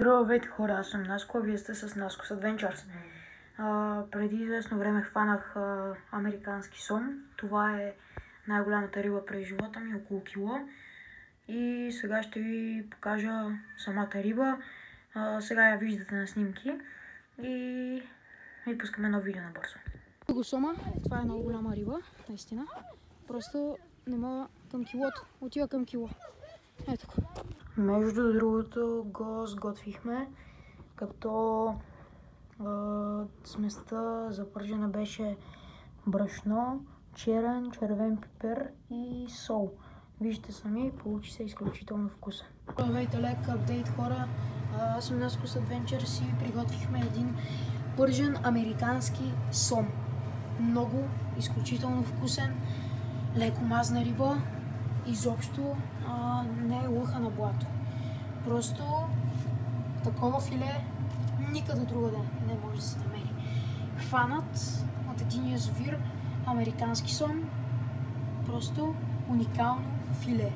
Здравейте хора, аз съм Наско, а вие сте с Nasco's Adventures. Преди известно време хванах американски сом. Това е най-голямата риба през живота ми, около кило. И сега ще ви покажа самата риба. Сега я виждате на снимки и пускаме едно видео набързо. Го сома, това е много голяма риба, наистина. Просто нема към килото, отива към кило. Ето. Между другото го сготвихме, като сместа за пържене беше брашно, черен, червен пипер и сол. Вижте сами, получи се изключително вкусен. Здравейте, лек апдейт хора, аз съм Nasco's Adventures и приготвихме един пържен американски сом. Много, изключително вкусен, леко мазна риба. Изобщо не е лъха на блато. Просто такова филе никъде другаде не може да се намери. Хванат от един язовир, американски сом, просто уникално филе.